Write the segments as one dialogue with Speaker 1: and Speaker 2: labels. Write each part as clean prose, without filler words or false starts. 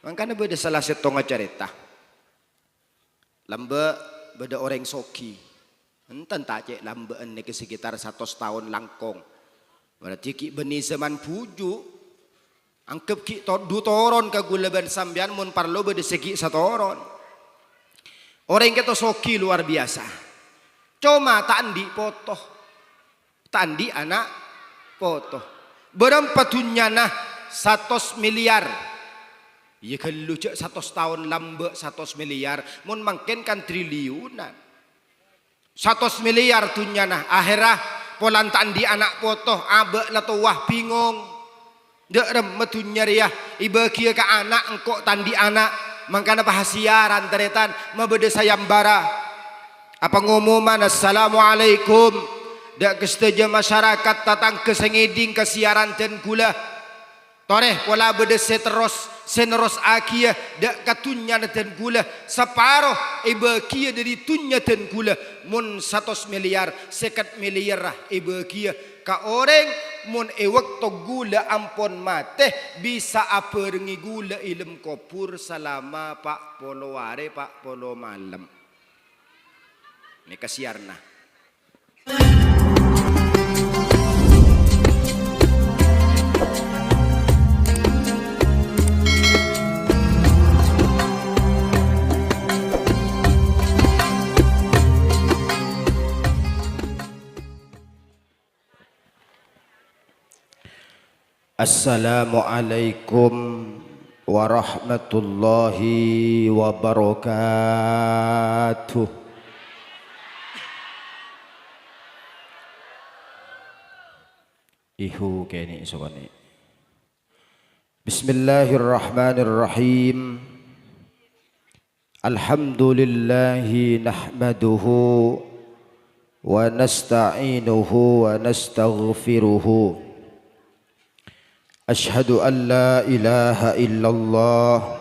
Speaker 1: Makanya beda salah setengah cerita. Lamba beda orang soki. Enten tak cek lamba ene ke sekitar 100 tahun langkong. Berarti ki beni zaman puju. Angkep ki du toron ke gulaban sambian mun parlo beda segi satoron. Orang kita soki luar biasa. Cuma tandi potoh. Tandi anak potoh. Berapa tunyana 100 miliar. Ya kalau cek 100 tahun lamba 100 miliar. Mun mungkin kan triliunan. 100 miliar tunyana. Akhirah polan tandi anak potoh. Abe latuwah bingung. Dek rem metunya iba kia ke anak engkau tandi anak. Mangkana bahasiaran teretan mabede sayambara apa ngumuman assalamualaikum dak kesteja masyarakat tatang kesengiding kesiaran ten gula toreh pola bede seneros akia dak katunya ten gula separuh iba kia dari tunya ten gula mun 100 miliar 50 miliar iba kia ka orang mun ewek to gula ampon mate bisa apa rengi gula ilem kopur selama pak polo ware pak polo malam ini kasiarna. Assalamualaikum warahmatullahi wabarakatuh. Ihu kini sokoni. Bismillahirrahmanirrahim. Alhamdulillahi nahmaduhu wa nasta'inuhu wa nastaghfiruhu. Ashhadu an la ilaha illallah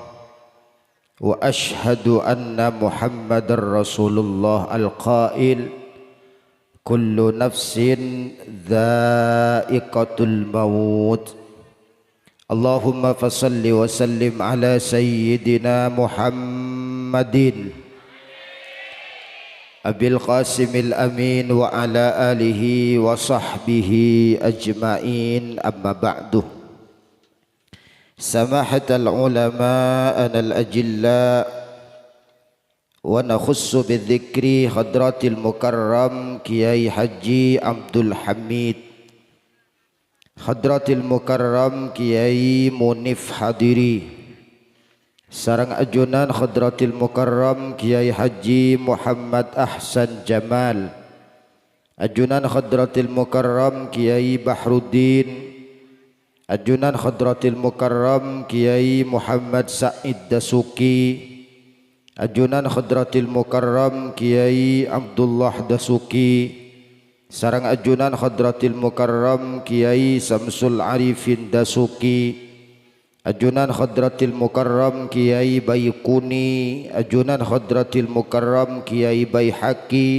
Speaker 1: wa ashhadu anna Muhammadar Rasulullah al-qail kullu nafsin dha'iqatul maut. Allahumma fasalli wa sallim ala sayyidina Muhammadin Abil Qasimil Amin wa ala alihi wa sahbihi ajma'in amma ba'du. Samahatal ulama'ana al-ajilla wa nakhussu bidzikri hadratil mukarram Kiai Haji Abdul Hamid, hadratil mukarram Kiai Munif Hadiri, sareng ajunan hadratil mukarram Kiai Haji Muhammad Ahsan Jamal, ajunan hadratil mukarram Kiai Bahruddin, ajunan hadratil mukarram Kiai Muhammad Said Dasuki, ajunan hadratil mukarram Kiai Abdullah Dasuki, sareng ajunan hadratil mukarram Kiai Samsul Arifin Dasuki, ajunan hadratil mukarram Kiai Baykuni, ajunan hadratil mukarram Kiai Bayhaqi,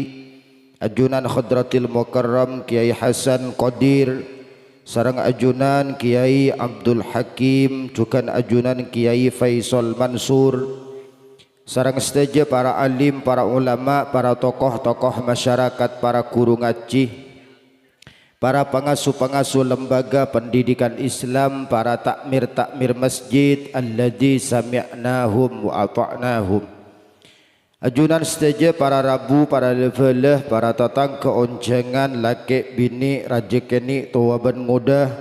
Speaker 1: ajunan hadratil mukarram Kiai Hasan Qadir, sareng ajunan Kiai Abdul Hakim, cukan ajunan Kiai Faisal Mansur, sareng sedaja para alim, para ulama, para tokoh-tokoh masyarakat, para guru ngaji, para pengasuh-pengasuh lembaga pendidikan Islam, para takmir-takmir masjid, alladzi sami'nahum wa ata'nahum. Ajunan sedaja para rabu, para levelah, para tatang keoncengan, laki bini, rajekeni, tua ben muda,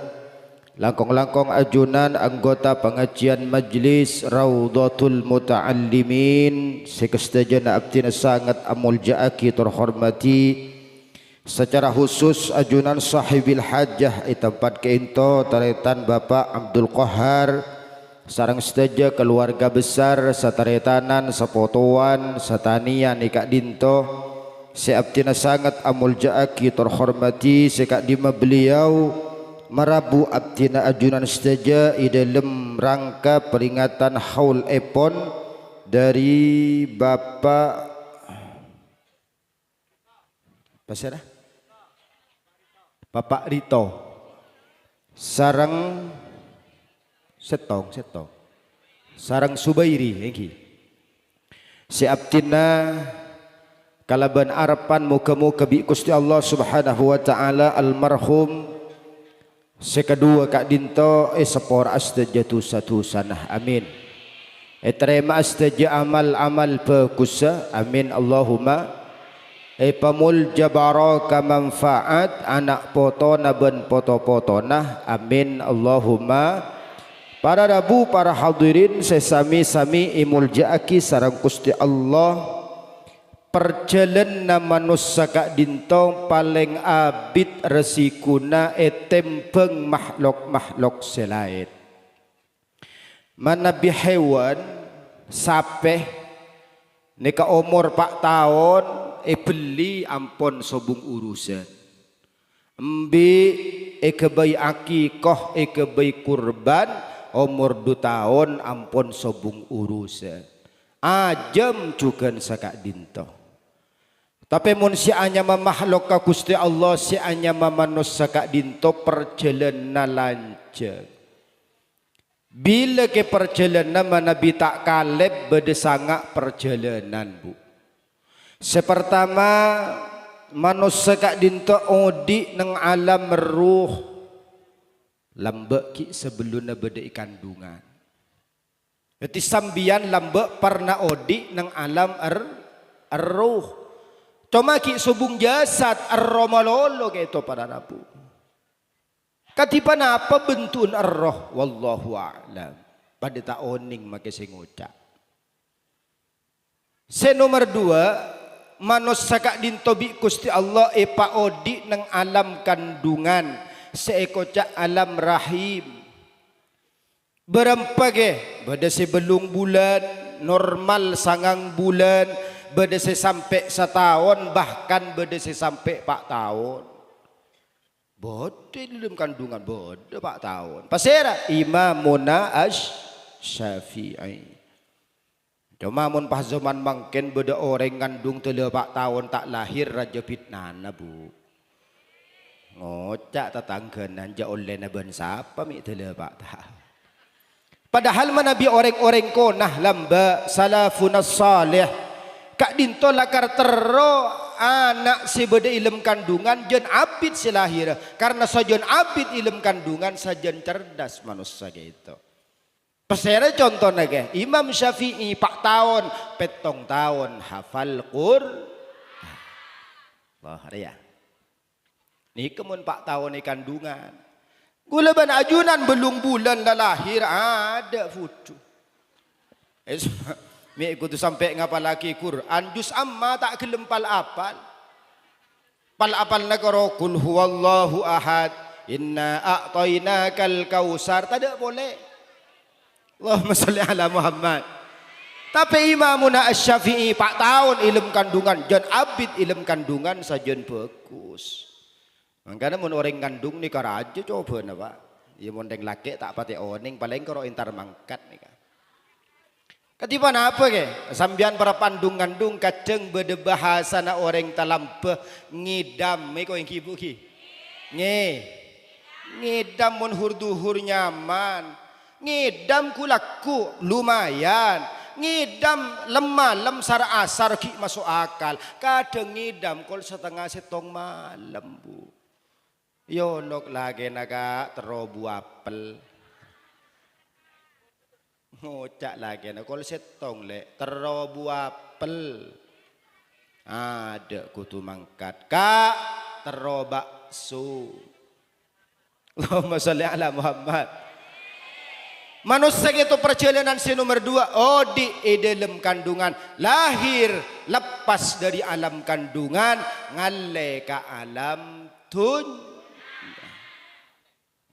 Speaker 1: langkong-langkong ajunan anggota pengajian majlis Raudhatul Muta'allimin, sekesdajana abdina sangat amul ja'aki terhormati, secara khusus ajunan sahibil hajah tempat keinto taretan Bapak Abdul Qahar, sarang sedaja keluarga besar sataretanan sepotoan satanian ikak dinto seabtina sangat amul ja'aki terhormati sekak dima beliau merabu abtina ajunan sedaja di dalam rangka peringatan haul epon dari Bapak Pasirah Bapak Rito sarang setong sarang Subairi engki si abtina kalaban arapan muka-muka bi Gusti Allah Subhanahu wa taala almarhum sekedua kak dinto sepor astajatu satu sanah amin terima astaja amal-amal pekusa amin Allahumma pamul jabaraka manfaat anak potona ben poto-potona amin Allahumma. Para rabu para hadirin sesami-sami imuljaaki sareng Gusti Allah perjalanan manusia kak dintong paling abid resikuna tempeng makhluk-makhluk selain mana bihewan sape nika umur 4 tahun beli ampon sobung urusan embi kebai akikoh kebai kurban umur 2 tahun ampon sobung urusan ajam cukan sakak dinto tapi mun si anya makhluk ka Gusti Allah si anya manusia kak dinto perjalanan lancar bila ke perjalanan Nabi tak kaleb bedesangak perjalanan bu sepertama manusia kak dinto odi nang alam ruh lambek ki sebelumnya beda kandungan berarti sambian lambek pernah odi nang alam ruh cuma ki subung jasad arromalolo gitu pada nabu katipan apa bentuan arroh wallahu a'lam pada tak oning make sing ngucap nomor 2 manusia kak dintobi Gusti Allah epa odi nang alam kandungan seekocak alam rahim berempage pada sebelum bulan normal sangang bulan pada sampai setahun bahkan pada sampai 4 tahun bodoh dalam kandungan bodoh 4 tahun pasera Imamuna Asy-Syafi'i cuma mun pas zaman mangken beda orang kandung 4 tahun tak lahir raja fitnana bu ngocak tetangganan ja oleh naban siapa mi 4 tahun padahal manabi orang-orang konah lamba salafun salih kak dinto lakar terro anak si beda ilm kandungan jen abid si lahir karena sajen abid ilm kandungan sajen cerdas manusia gitu pesere contoh nage Imam Syafi'i 4 tahun 7 tahun hafal Wah ya ini kemun 4 tahun kandungan gula ban ajunan belum bulan dah lahir ada futu mi ikut sampai ngapa lagi Quran juz amma tak kelem pal apal negara kul huwallahu ahad inna a'tainakal kausar tak ada boleh Allahumma sholli ala Muhammad tapi Imamuna Asy-Syafi'i 4 tahun ilmu kandungan jan abid ilmu kandungan sajen bagus makanya mun orang kandung ni karaja coba na pak ya mun deng laki tak pati oning paling karo intar mangkat ni kan ketipan apa ke sambian para pandung kandung kaceng beda bahasa na orang talampeh ngidam ko yang kibu ki ngidam mun hurduhur nyaman ngidam kulaku lumayan ngidam lem sar asar ki masuk akal kadang ngidam kol setengah setong malam bu yolok lagi naga terobu apel ngocak lagi nak kol setong le terobu apel ada kutu mangkat kak terobak su Allahumma sholli ala Muhammad manusia itu perjalanan si nomor 2 odi dalam kandungan lahir lepas dari alam kandungan ngale ke alam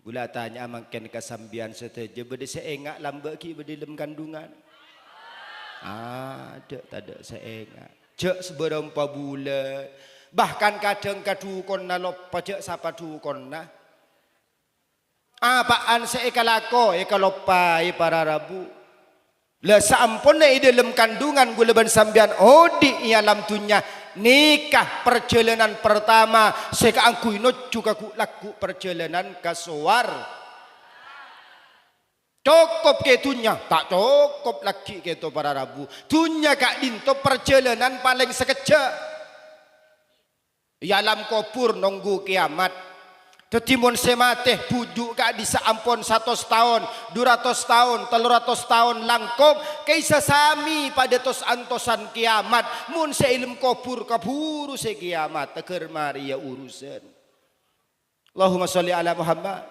Speaker 1: gula tanya makin kesambian seteja beda seengak lambak ki beda dalam kandungan ada tak ada seengak cek seberapa bulan bahkan kadang kadukon na lopa cek sapa dukon na apaan seekalako ekalopai para rabu la sampun na dalam kandungan gula ban sambian odi alam dunya nikah perjalanan pertama seka angkuino juga ku laku perjalanan kasuar Cukup ke dunia, tak cukup lagi ke to para rabu. Dunia kak dinto perjalanan paling sekejap. Alam kubur nunggu kiamat. Tetimun semateh bujuk kak di saampun 100 tahun, 200 tahun, 300 tahun langkung. Kaisa sami pada tos antosan kiamat. Mun seilm kubur kaburu se kiamat. Teger Maria urusan. Allahumma sholli ala Muhammad.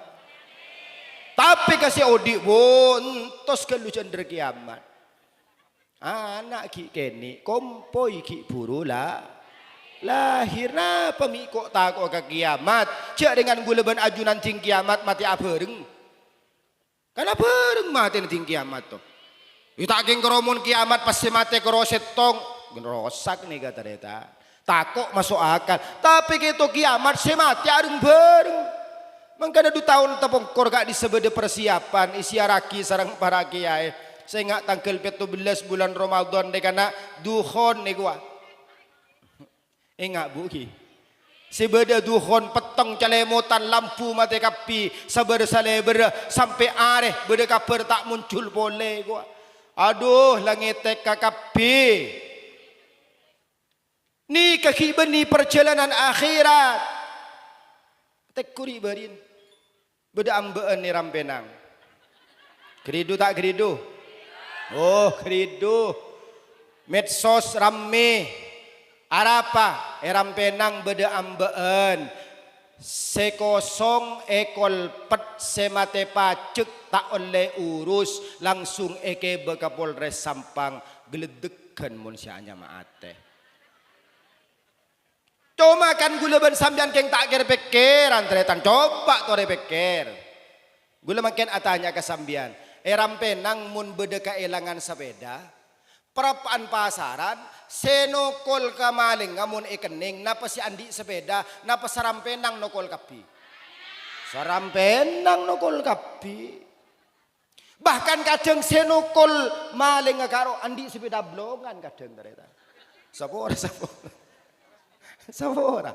Speaker 1: Tapi kasih odi bontos ke lucuan dari kiamat. Anak ki keni kompoi ki burula. Lahirna pemikok takut ke kiamat. Cak dengan gulaban ajunan ting kiamat mati abereng. Karena bereng mati ting kiamat tu. Ita king keromon kiamat pasti mati keroset tong. Gerosak nih kata reta. Takut masuk akal. Tapi gitu kiamat si mati areng bereng. Mangkana 2 tahun tepungkor gak disebeda persiapan isiaraki sarang para kiai. Saya ingat tanggal 17 bulan Ramadan dekana duhon nih gua. Ingat bu ki. Sebeda duhon peteng calemotan lampu mati kapi sabeda salebeda sampai areh beda kaper tak muncul boleh gua. Aduh langit kapi. Ni kaki beni perjalanan akhirat. Tekuri berin. Beda ambeen ni rampenang. Keridu tak keridu? Oh keridu. Medsos rame. Arapa? Rampenang beda ambeen. Sekosong ekol pet semate pacek tak oleh urus. Langsung eke beka Polres Sampang. Geledekan mun sianya maate. Cuma kan gula ban sambian keng tak kira pikir antretan coba tore pikir. Gula makin atanya ke sambian. Rampenang mun bedeka elangan sepeda. Perapaan pasaran senokol kamaling ngamun ikening napa si andi sepeda napa sarampenang nokol kapi. Sarampenang nokol kapi. Bahkan kadang senokol maling ngakaro andi sepeda blongan kadang ternyata. Sapora. Sabora.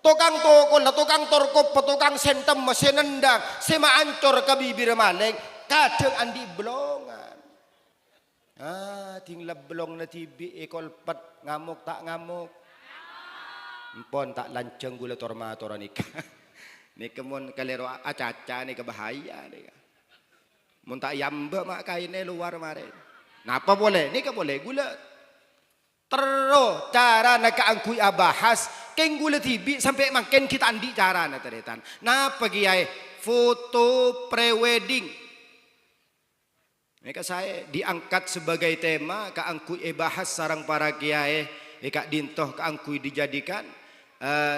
Speaker 1: Tukang tokol na tukang torkop tukang sentem mesin nendang sema ancor ke bibir maling kadang andi blongan. Tinggal blong na tibi ekol pet ngamuk tak ngamuk. Empon tak lanceng gula torma nika. Nika mun kalero acaca nika bahaya nika. Mun tak yamba mak kaine luar mare. Napa boleh? Nika boleh gula. Terus cara nak angkui abahas keng gula tibi sampai makin kita andi cara nak teretan. Nah pagi ay foto prewedding. Mereka saya diangkat sebagai tema ka angkui bahas sarang para kiai kak dintoh ka angkui dijadikan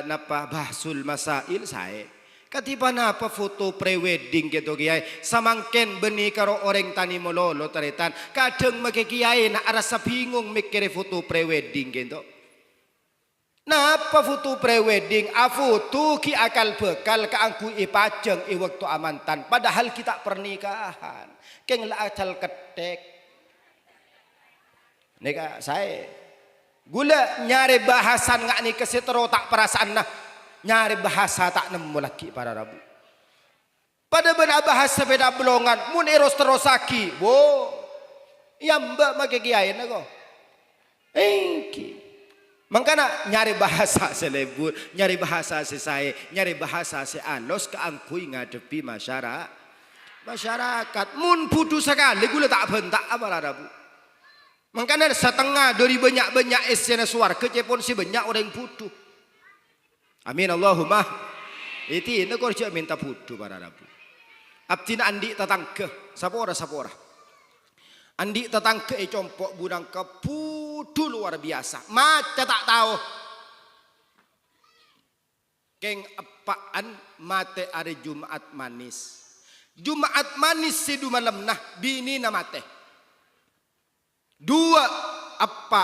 Speaker 1: napa bahsul masail saya. Katiba napa foto prewedding gitu kiai samangken beni karo orang tani mololo teretan kadang make kiai na arasa bingung mikir foto prewedding gitu. Napa foto prewedding foto ki akal bekal ka angku ipajeng i waktu amantan padahal kita pernikahan keng la acal ketek. Nika saya gula nyari bahasan ngak ni kesetero tak perasaan nah nyari bahasa tak nemu lagi para rabu. Pada benar bahasa beda belongan mun eros terosaki. Wo. Ya mbak make kiai nago. Engki. Mangkana nyari bahasa selebur, nyari bahasa sesai, nyari bahasa sealos keangkui ngadepi masyarakat. Mun putu sekali gula tak bentak para rabu. Mangkana setengah dari banyak-banyak esena suar kecepon si banyak orang putu. Amin Allahumma. Itu nak kerja minta putu para rabu. Abtina andi tatangke sapora. Andi tatangke compok budang ke putu luar biasa. Mata tak tahu. Keng apaan mate hari Jumat manis. Jumat manis si du malam nah bini na mate. 2 apa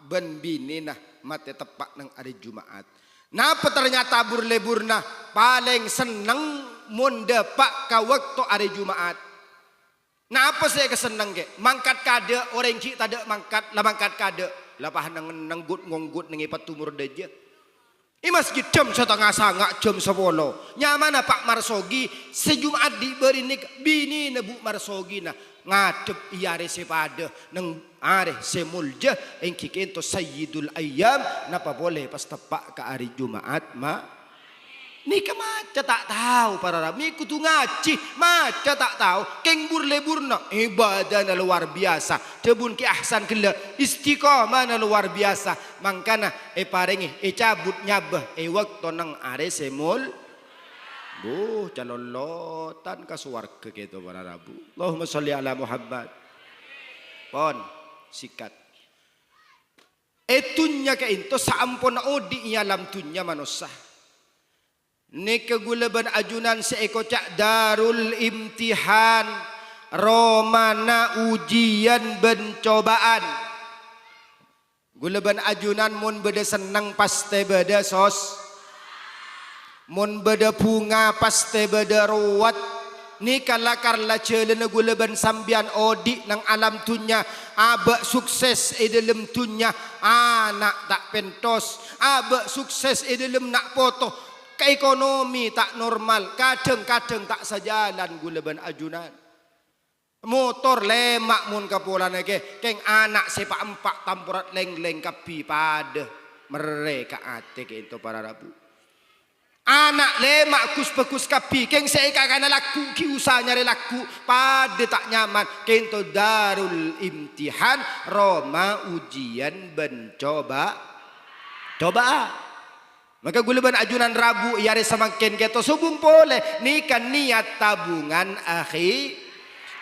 Speaker 1: ben bini nah mate tepak nang hari Jumat. Napa ternyata burna paling seneng munda pak ka waktu hari Jumat. Napa saya keseneng ke? Mangkat kade orang cik tada mangkat lah mangkat kade. Lapah nanggut ngonggut nengi patumur deje. I masjid jam setengah sanga jam 10. Nyamana Pak Marsogi sejumat diberi nik bini nebu Marsogi na ngadep iare sepada neng are semulja engki kento sayyidul ayyam napa boleh pas tepak ke hari Jumat ma. Nika maca tak tahu para rabi kudu ngaji maca tak tahu keng burle-burna ibadah na luar biasa tebun ki ahsan kela istiqamah na luar biasa mangkana parengi cabut nyabah waktu nang are semul calolotan ka suwarga gitu para rabu. Allahumma sholli ala Muhammad. Pon sikat etunya ke into saampon odi ialam tunya manusia. Nika gulaban ajunan seeko cak darul imtihan romana ujian bencobaan. Gulaban ajunan mun beda senang paste beda sos. Mun beda bunga paste beda ruwat. Nika lakar la celana gulaban sambian odi nang alam tunya abak sukses dalam tunya anak tak pentos abak sukses dalam nak foto. Ke ekonomi tak normal, kadang-kadang tak sejalan gulaban ajunan. Motor lemak mun kapolan ke, keng anak sepak empat tampurat leng-leng kapi pada mereka ate ke itu para rabu. Anak lemak kus-pekus kapi, keng seika kana laku ki usah nyari laku pada tak nyaman. Kento darul imtihan Roma ujian bencoba coba. Maka gulaban ajunan rabu yare semakin keto subung pole nikah niat tabungan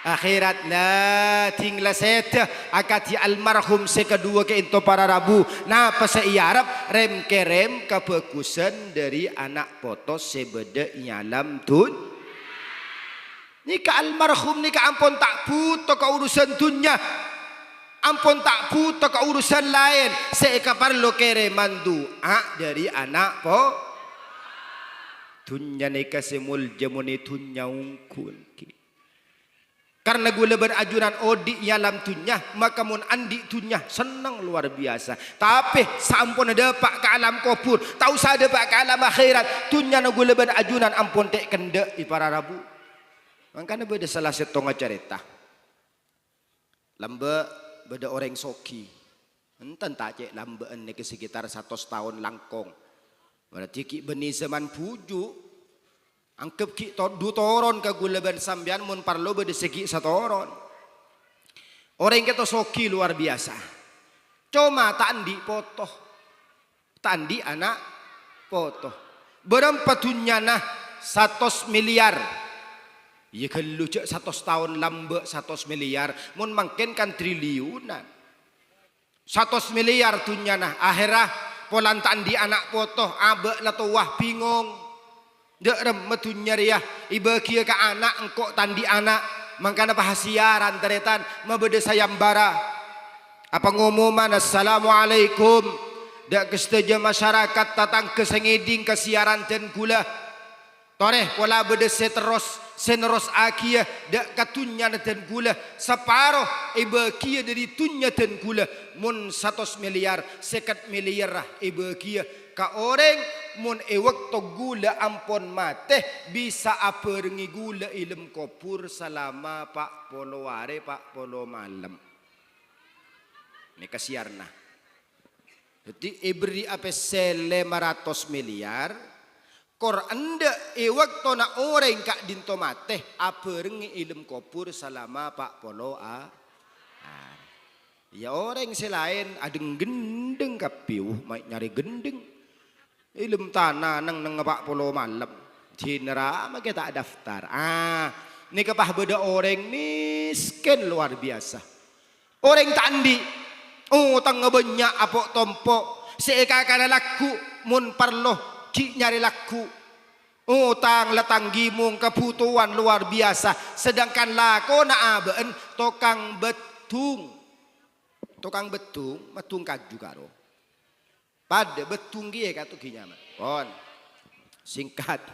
Speaker 1: akhirat la tingla seta akati almarhum sekedua ke into para rabu na pasa iarab rem kerem kepekusan dari anak foto sebeda ialam tun nikah almarhum nikah ampun tak puto ke urusan dunya ampun tak puto ke urusan lain seeka parlo kere mandu dari anak po tunya neka semul jamone tunya ungkul karena gula berajuran odi yalam tunya maka mun andi tunya senang luar biasa tapi sampun dapat ke alam kubur tahu sa dapat ke alam akhirat tunya na gula berajuran ampun tek kendek di para rabu makanya beda salah setengah cerita lambe beda orang soki enten tak cek lambaan ni ke sekitar 100 tahun langkong berarti ki beni zaman puju angkep ki du toron ke gulaban sambian mun parlo beda segi satoron orang kita soki luar biasa cuma tandi potoh tandi anak potoh berempatunya nah 100 miliar. Ya kalau cek 100 tahun lambe 100 miliar mun mungkin kan triliunan 100 miliar tunya nah akhirah polan tandi anak potoh abe la tuwah bingung dek rem metunya riah iba kia ka anak engkok tandi anak mangkana bahasiaran teretan mabede sayambara apa ngumuman assalamualaikum dek kesteja masyarakat tatang kesengeding kesiaran ten gula toreh pola bede seteros seneros akia dak katunya dan gula separuh iba kia dari tunya dan gula mun 100 miliar 1 miliar iba kia ka orang mun waktu gula ampun mate bisa apa rengi gula ilm kopur selama pak polo ware pak polo malam ini kasiarna jadi ibri apa 500 miliar kor anda waktu na orang kak dinto mate apa rengi ilm kopur selama pak polo ya orang selain adeng gendeng kapiu mai nyari gendeng ilm tanah nang pak polo malam cinera maka tak daftar ni kepah beda orang miskin luar biasa orang tandi tangga banyak apok tompo seeka kana laku mun parlo nyari laku utang letanggi mung kebutuhan luar biasa sedangkan lako na aben tukang betung metung kaju karo pada betung gie katu kinyaman pon singkat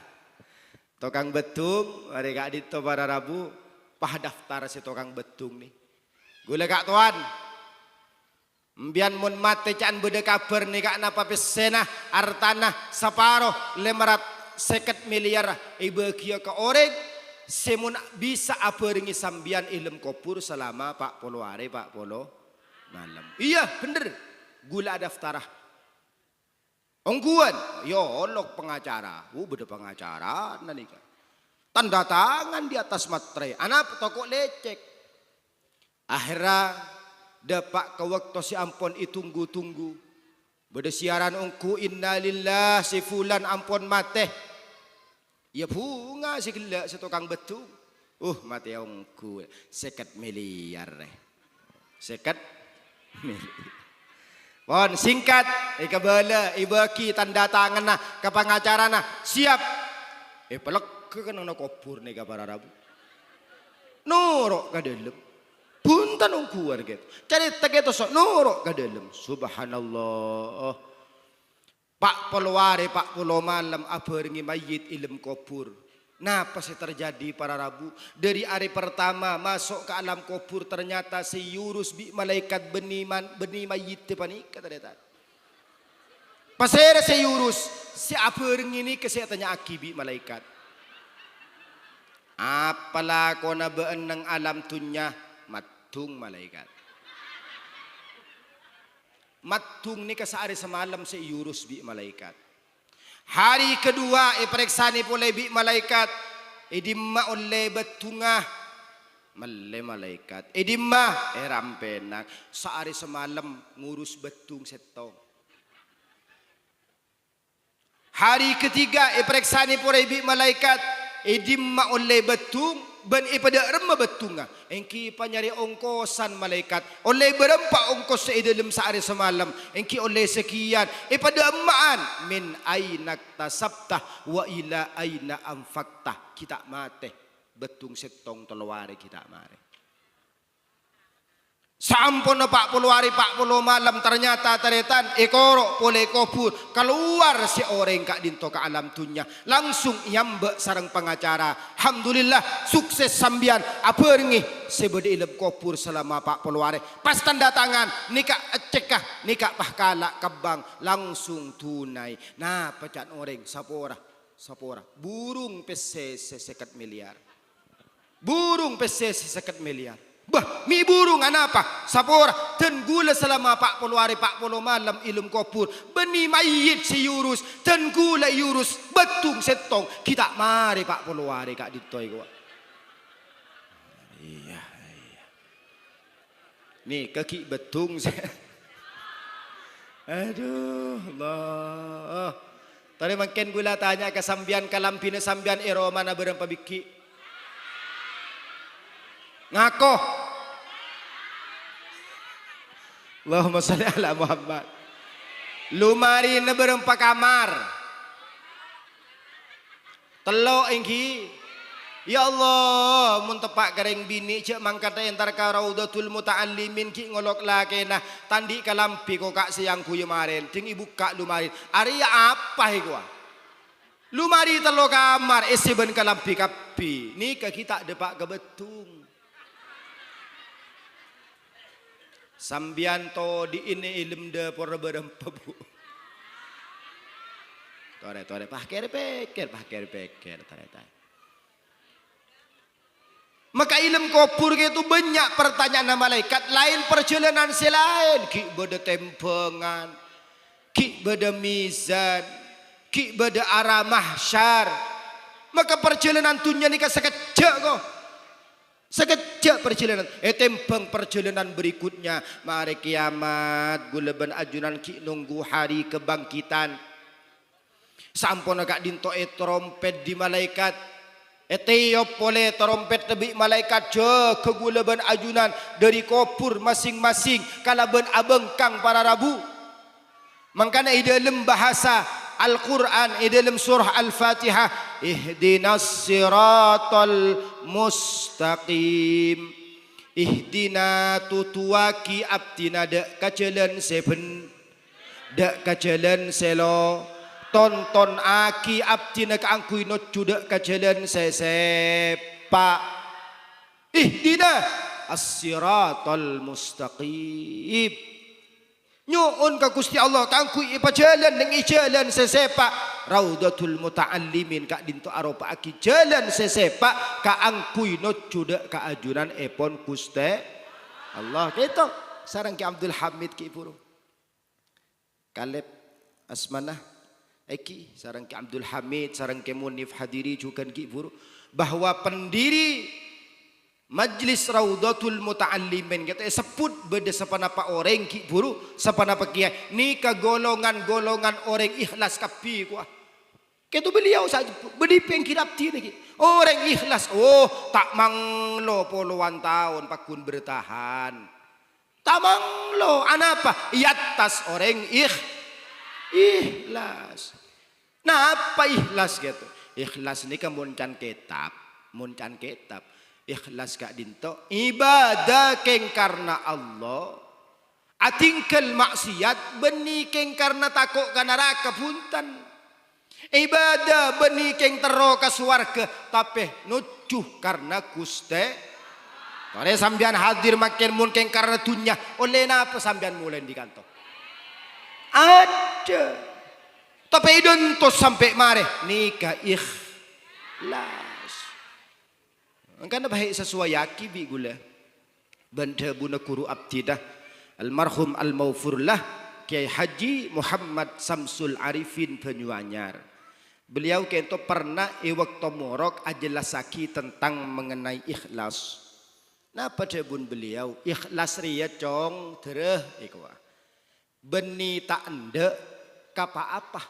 Speaker 1: tukang betung mereka dito para rabu pah daftar si tukang betung nih gula kak tuan Mbian mun mate caan beda kabar nih kak napa pesena artana saparo 550 miliar ibagia ke orang semun bisa apa ringi sambian ilm kopur selama Pak Polo hari Pak Polo malam. Iya bener gula daftarah. Ongguan yo olok pengacara. Beda pengacara nanika. Tanda tangan di atas materai. Anak toko lecek. Akhirnya dapat ke waktu si ampun itunggu-tunggu. Beda siaran ongku innalillah si fulan ampun mate. Ya bunga si gila si tukang betung. Mate ongku 50 miliar. 50 miliar. Pon singkat, ikabala, ibaki tanda tangan na, kapangacara na, siap. Pelak ke kan nak kopur nih kapara rabu. Norok ka dalam. Puntan ongkuar gitu. Cari tegeto sok norok ka dalam. Subhanallah. Pak Polware, Pak Polo malam apa ringi mayit ilm kopur. Napa sih terjadi para rabu? Dari hari pertama masuk ke alam kubur ternyata si Yurus bi malaikat beni mayit panik kata dia. Pasir si Yurus si apa ini kesehatannya akibi malaikat. Apalah kona beenang alam tunya matung malaikat. Matung ni kesehari semalam si Yurus bi malaikat. Hari kedua periksani pulai bi malaikat idimma oleh betungah malle malaikat idimma rampenak sehari semalam ngurus betung setong. Hari ketiga periksani pulai bi malaikat idimma oleh betung ben ipada remma betunga engki panyari ongkosan malaikat oleh berempat ongkos dalam sehari semalam engki oleh sekian ipada emaan min aina tasabtah wa ila aina anfaqtah kita mate betung setong telware kita mare sampun Pak Polo hari Pak Polo malam ternyata taretan ekoro pole kopur keluar si orang kak dinto ke alam dunia langsung nyambe sarang pengacara. Alhamdulillah sukses sambian apa ringi sebeda ilm kopur selama Pak Polo hari pas tanda tangan nikah cekah nikah pahkala kebang langsung tunai. Nah pecat orang sapora burung PC 50 miliar burung PC 50 miliar. Bah, mi burung apa? Sapora dan gula selama Pak Polo hari Pak Polo malam ilmu kopur beni mayit si Yurus dan gula Yurus betung setong kita mari Pak Polo hari kak ditoi gua. Iya. Nih kaki betung saya. Aduh Allah. Tadi makin gula tanya ke sambian kalampina sambian ero mana berempa biki. Ngakoh. Allahumma salli ala Muhammad. Lumari na berempat kamar. Telo engki. Ya Allah, mun tepak gareng bini cek mangkata entar ka Raudatul Muta'allimin ki ngolok lake nah tandi kalampi ko kak siang kuyu maren ting ibu kak lumari. Ari apa iku? Lumari telo kamar esiben kalampi kapi. Ni ka kita depak ke betung. Sambianto di ini ilm de por berempat bu. Tore pakir pikir tore. Maka ilm kopur itu banyak pertanyaan malaikat lain perjalanan selain ki beda tempengan, ki beda mizan, ki beda arah mahsyar. Maka perjalanan dunia ni sekejap kok. Sekejap perjalanan, tempeng perjalanan berikutnya. Mari kiamat, gulaban ajunan ki nunggu hari kebangkitan. Sampun agak dinto trompet di malaikat. Tiup oleh trompet tebi malaikat je ke gulaban ajunan dari kopur masing-masing. Kalaban abengkang para rabu. Mangkana dalam bahasa Al-Quran dalam surah Al-Fatihah ihdinas siratal mustaqim ihdina tutuaki abdina dak kajalan seben dak kajalan selo tonton aki abdina kaangkui no judak kajalan sesepa ihdina as-siratal mustaqim Nyuun ka Gusti Allah kangku ipajalan ning jalan sesepak Raudatul Muta'allimin kak dinto aropa aki jalan sesepak ka angkui nojuda ka ajunan epon Gusti Allah gitu sareng ki Abdul Hamid ki puru Kaleb Asmanah Eki sareng ki Abdul Hamid sareng ki Munif hadiri juga ki puru bahwa pendiri Majlis Raudatul Muta'allimin kita sebut beda sepanapa orang ki buru sepanapa kiai ni ka golongan-golongan orang ikhlas kapi kuah ketu beliau saja bedi pengkirap ti lagi orang ikhlas oh tak manglo puluhan tahun pakun bertahan tak manglo anapa iatas orang ikhlas nah apa ikhlas gitu ikhlas ni ka muncan kitab ikhlas kak dinto ibadah keng karena Allah atingkel maksiat beni keng karena takut ka neraka punten ibadah beni keng tero ka swarga tapi nujuh karena Gusti kare sambian hadir makin mun keng karena dunya oleh napa sambian mulai di kantor ada tapi idon to sampai mare nikah ikhlas karena baik sesuai yaki bi gula benda buna guru abdidah almarhum al-maufurlah Kiai Haji Muhammad Samsul Arifin Banyuanyar beliau kento pernah waktu morok ajelasaki tentang mengenai ikhlas nah pada bun beliau ikhlas ria cong tereh ikwa beni tak ende kapa apa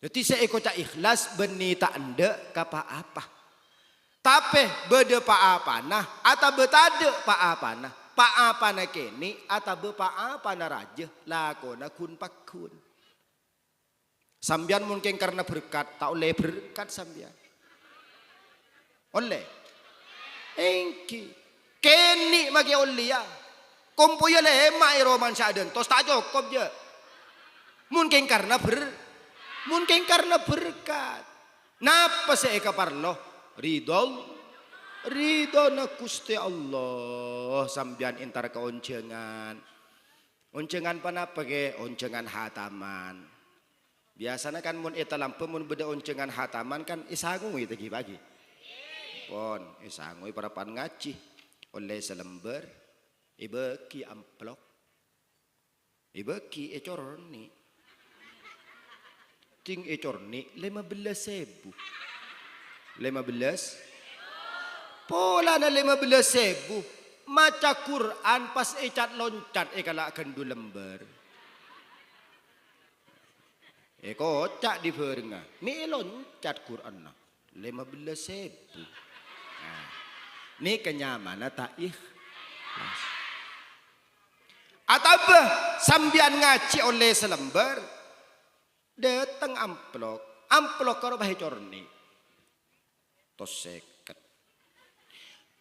Speaker 1: jadi saya ikut ikhlas beni tak ende kapa apa tapi beda apa-apana atau betade apa-apana apa-apana kini atau apa-apana raja lakona kun pakun sambian mungkin karena berkat tak oleh berkat sambian oleh engki kini magi olia kompuya lema roman saden tos tak cukup je mungkin karena berkat napa saya kaparlo ridho na Gusti Allah sambian intar ke oncengan panapa ke oncengan hataman biasanya kan mun eta lampu mun beda oncengan hataman kan isangu itu pagi pon isangu parapan ngaji oleh selembar ibeki amplok ibeki ecorni ting ecorni 15.000 pola na 15.000 maca Quran pas ecat loncat kala kendu lembar kocak di berenga ni loncat Quran na 15.000 nah, ni kenyamanan tak ikhlas atau sambian ngaji oleh selembar datang amplok karo bahe corni tos seket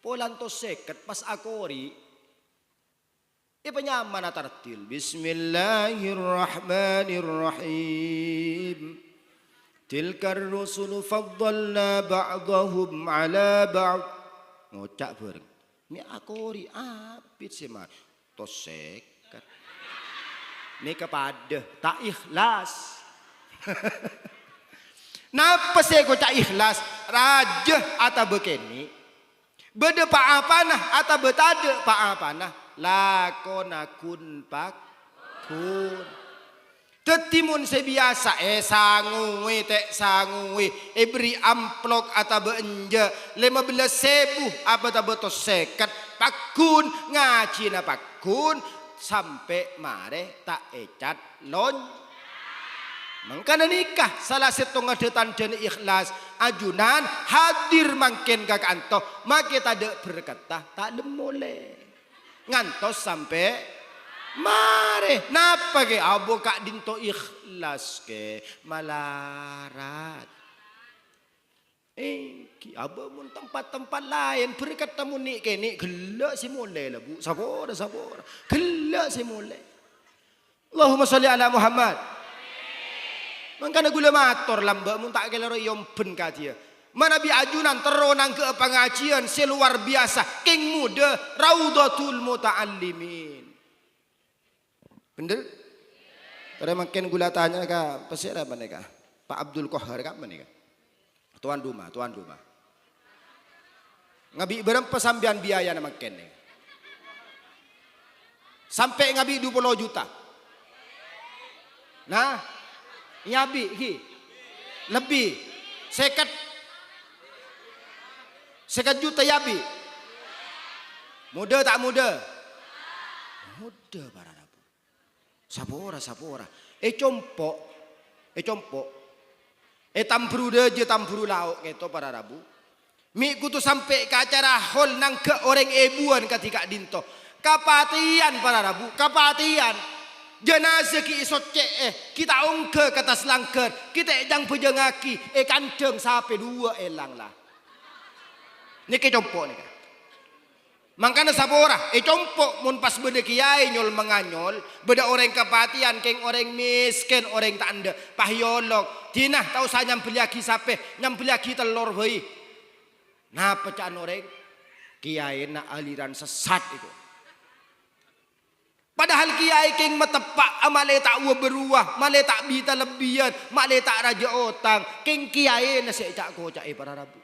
Speaker 1: polan tos seket pas akori penyaman tartil bismillahirrahmanirrahim tilkar rusulu faddalna ba'dahum ala ba'd ngocak bareng ini akori apit sih mah tos seket ini kepada tak ikhlas napa saya kau tak ikhlas raja atau begini beda apa-apana atau betade apa-apana lakonakun pakun tetimun sebiasa sangui tek sangui beri amplok atau beanja 15.000 apa tak betul seket pakun ngaji na pakun sampai mare tak ecat lon mangkana nikah salah satu ngadetan dan ikhlas ajunan hadir mangken gak anto make tade berkata tak demole ngantos sampai mare napa ke abo kak dinto ikhlas ke malarat ki abo mun tempat-tempat lain berkata muni kene gelak si mole lah bu sabora gelak si mole Allahumma sholli ala Muhammad. Mangkana gula mator lamba mun tak kelero yom ben ka dia. Mana bi ajunan teronang ke pengajian seluar biasa king muda Raudatul Muta'allimin. Bener? Tadi makin gula tanya ka pasti ada mana ka? Pak Abdul Qahar ka mana ka? Tuan rumah. Ngabi berapa sambian biaya na makin ni? Sampai ngabi 20 juta. Nah, nyabi ki. Lebih. Sekat juta yabi. Muda tak muda? Muda para rabu. Sapora. Compok. Tampuru deje tampuru lauk keto para rabu. Mi kutu sampai ke acara hall nang ke orang ebuan ketika dinto. Kapatian para rabu, kapatian. Jenazah ki isot kita ongke kata selangker, kita edang pejengaki, kandeng sampai 2 elang lah. Niki compok nika. Mangkana sapora, compok mun pas beda kiai nyol menganyol, beda orang kapatian, keng orang miskin, orang tak anda, pahyolog, tinah tahu saya nyambeliaki sape, nyambeliaki telur hoi. Nah pecaan orang kiai na aliran sesat itu. Padahal kiai keng metepak amale tak beruah, male tak bita lebihan, male tak raja otang, keng kiai na secak kocak para rabu.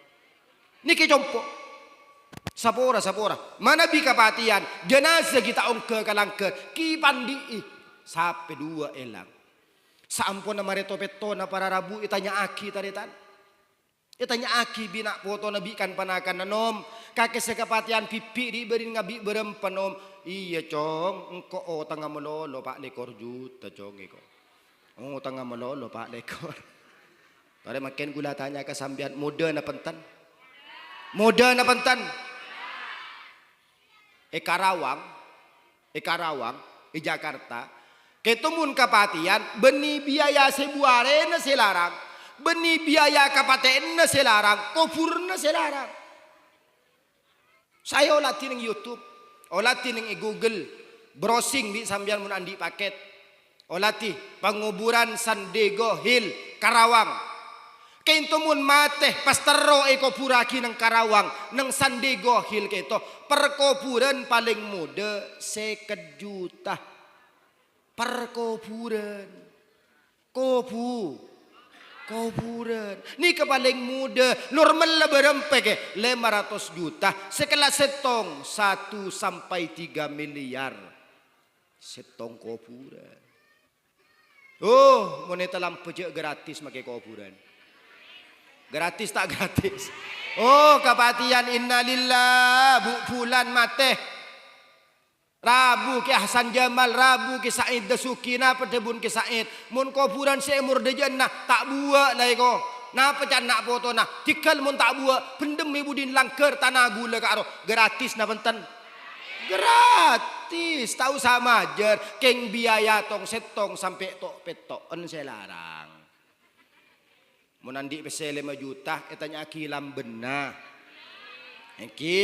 Speaker 1: Niki compok. Sapora. Mana bi kapatian, jenazah kita ongke kalangke, ki pandi sampai 2 elang. Sampun na mareto petona para rabu itanya aki taretan. Itanya aki bina foto nabi kan panakan nanom, kakek sekapatian pipi diberin ngabi berempan om. Iya cong, engko tengah melolo pak lekor juta cong eko. Tengah melolo pak lekor. Pada makin gula tanya ke sambian muda na pentan. Karawang, Jakarta. Ketemun kapatian beni biaya sebuare na selarang. Beni biaya kapaten na selarang, kofur na selarang. Saya olati ng YouTube, olati ng Google, browsing di sambian mun andi paket. Olati penguburan San Diego Hill, Karawang. Kento mun mateh pastero kopuraki ng Karawang, ng San Diego Hill keto. Perkopuran paling muda 50 juta. Perkopuran. Kopuran. Ni kepaling muda. Normal lah berempe ke 500 juta. Sekelas setong 1 sampai 3 miliar. Setong kopuran. Oh, moneta lampu je gratis make kopuran. Gratis tak gratis. Oh, kapatian innalillah bu fulan mate. Rabu ke Hasan Jamal, Rabu ke Said Dasuki, napa tebun ke Said. Mun kuburan seumur de jannah tak buat lah ko. Napa can nak foto nah. Tikal mun tak buat, pendem ibudin langker tanah gula ka aro. Gratis na benten. Gratis, tahu sama aja. Keng biaya tong setong sampai tok petok en selarang. Mun andi pese 5 juta, etanya kilam benah. Eki.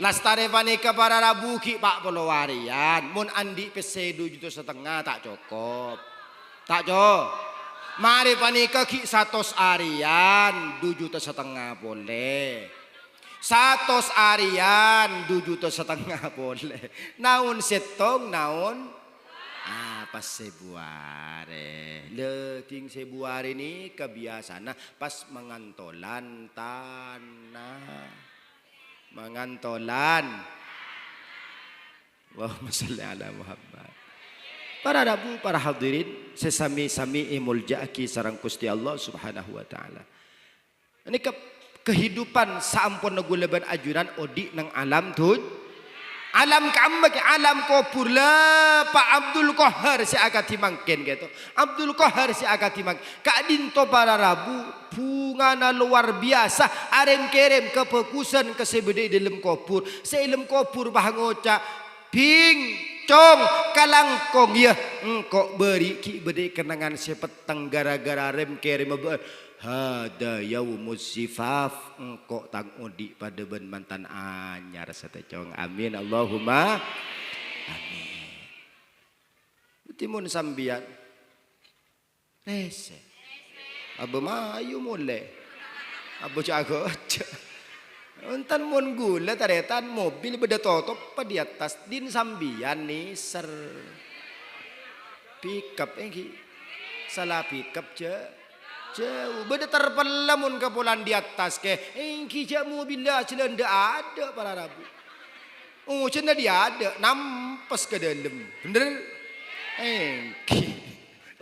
Speaker 1: Lastare panika para rabu ki pak polowarian. Mun andi pese 2,5 juta tak cukup. Tak jo. Mari panika ki 100 arian 2,5 juta boleh. 100 arian 2,5 juta boleh. Naun setong naun pas sebuare. Leking sebuare ni kebiasaan pas mengantolan tanah. Mengantolan. Allahumma shalli ala Muhammad. Para rabu, para hadirin, sesami-sami imulja'aki sarang Gusti Allah Subhanahu wa taala. Ini kehidupan saampun nagulaban ajuran odi nang alam tuh. Alam kambak alam kopur lah Pak Abdul Qahar si akati mangken gitu. Abdul Qahar si akati mangken. Kak dinto para rabu bungana luar biasa. Arem kerem kepekusan kesebede dalam kopur. Seilem kopur bahangoca ping cong kalangkong ya engkau beri ki bede kenangan sepetang gara-gara rem kerem hada yaumuz zifaf engkau tang odi pada ben mantan anyar satecong amin Allahumma amin. Timun sambian rese aba mayu mule aba jago untan mun gula taretan mobil beda totop pa di atas din sambian ni ser Pikap ki salah pikap jauh beda terpelamun kepulan di atas ke engki jamu bila celah ndak ada para rabu. Oh cina dia ada nampas ke dalam bener engki.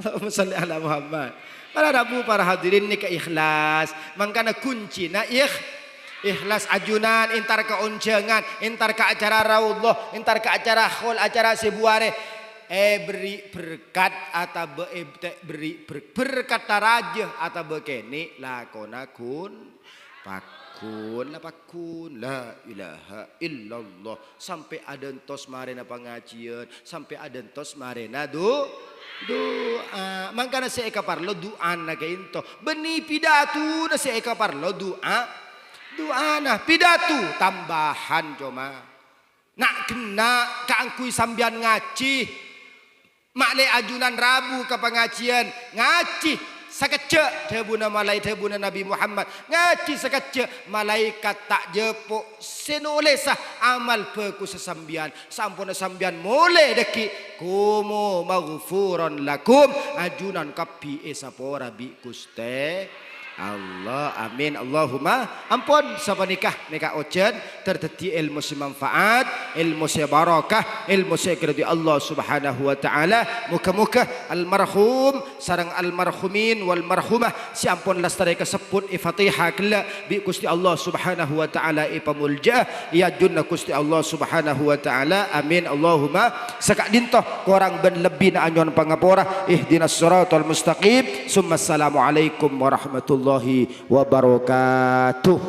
Speaker 1: Allahumma salli ala Muhammad. Para rabu para hadirin ni ke ikhlas mangkana kunci na ikhlas ajunan intar ke unjangan intar ke acara raudhah intar ke acara khol acara sebuare beri berkat atau beri berkat raja atau begini lakona kun pakun la ilaha illallah sampai ada entos marena pengajian sampai ada entos marena doa mangkana saya parlo doa na keinto beni pidatu na saya parlo doa nah pidatu tambahan cuma nak kena kaangkui sambian ngaji makle ajunan rabu ke pengajian ngaji sekecek tebuna Nabi Muhammad ngaji sekecek malaikat tak jepuk senolesah amal peku sesambian sampun sambian mulai deki kumu maghfuran lakum ajunan kapi esapora bi kuste Allah amin Allahumma ampun siapa nikah ojen terteti ilmu semanfaat ilmu sebarakah ilmu sekredi Allah subhanahu wa ta'ala muka-muka almarhum sarang almarhumin wal marhumah si ampun lastari kesebut fatihah kela bi kusti Allah subhanahu wa ta'ala pamulja ya junna kusti Allah subhanahu wa ta'ala amin Allahumma sekak dintoh korang ben lebih na anyon pangapora ihdinas siratal mustaqim summa assalamualaikum warahmatullahi wabarakatuh.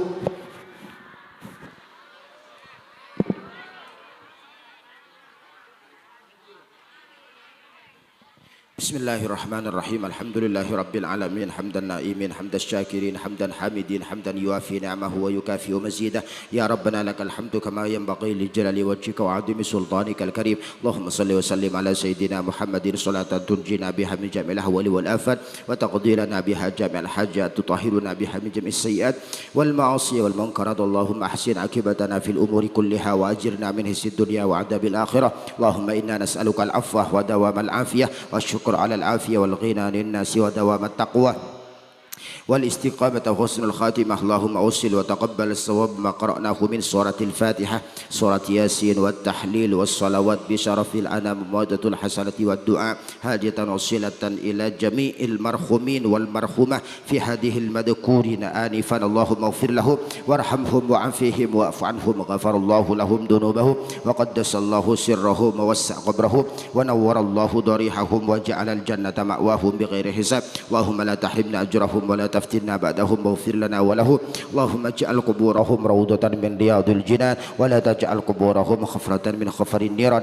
Speaker 1: Bismillahirrahmanirrahim. Alhamdulillahi rabbil alamin hamdan naimin hamdan syakirin hamdan hamidin hamdan yuafi ni'amahu wa yukafi'u mazidah ya rabbana lakal hamdu kama yanbaghi li jalali wajhika wa 'azimi sultanikal karim. Allahumma salli wa sallim ala sayyidina Muhammadin salatan tunjina biha min jami'il ahwali wal afat wa taqdi lana biha jami'al hajat tutahhiruna biha min jami'is sayyi'at wal ma'asi wal munkarat. Allahumma ahsin akibatana fil umuri kulliha wa ajirna min hisid dunya wa 'adzabil akhirah. Allahumma inna nas'aluka al afwa wa dawamal afiyah wa على العافية والغنى للناس ودوام التقوى والاستقامة وحسن الخاتمة. اللهم أوصل وتقبل الصواب ما قرأناه من سورة الفاتحة سورة ياسين والتحليل والصلوات بشرف الأنام مودة الحسنة والدعاء هادية وصلة إلى جميع المرحومين والمرحومة في هذه المذكورين آنفا. اللهم اغفر لهم وارحمهم وعافهم واعف عنهم غفر الله لهم ذنوبهم وقدس الله سرهم ووسع قبرهم ونور الله ضريحهم وجعل الجنة مأواهم بغير حساب. اللهم لا تحرمنا أجرهم ولا تفتنا بعدهم واغفر لنا وله. اللهم اجعل قبورهم روضة من رياض الجنان ولا تجعل قبورهم خفرة من خفر النيران.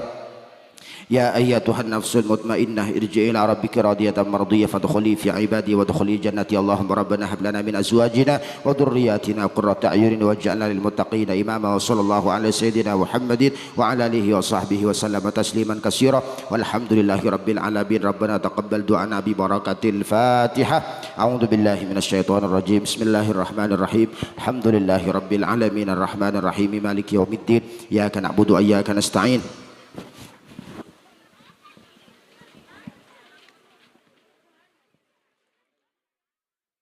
Speaker 1: يا أيتها النفس المطمئنة ارجعي إلى ربك راضية مرضية فادخلي في عبادي وادخلي جنتي. اللهم ربنا هب لنا من أزواجنا وذرياتنا قرة أعين واجعلنا للمتقين إماما. وصلى الله على سيدنا محمد وعلى آله وصحبه وسلم تسليما كثيرا والحمد لله رب العالمين. ربنا تقبل دعانا ببركة الفاتحة. أعوذ بالله من الشيطان الرجيم. بسم الله الرحمن الرحيم. الحمد لله رب العالمين الرحمن الرحيم مالك يوم الدين إياك نعبد وإياك نستعين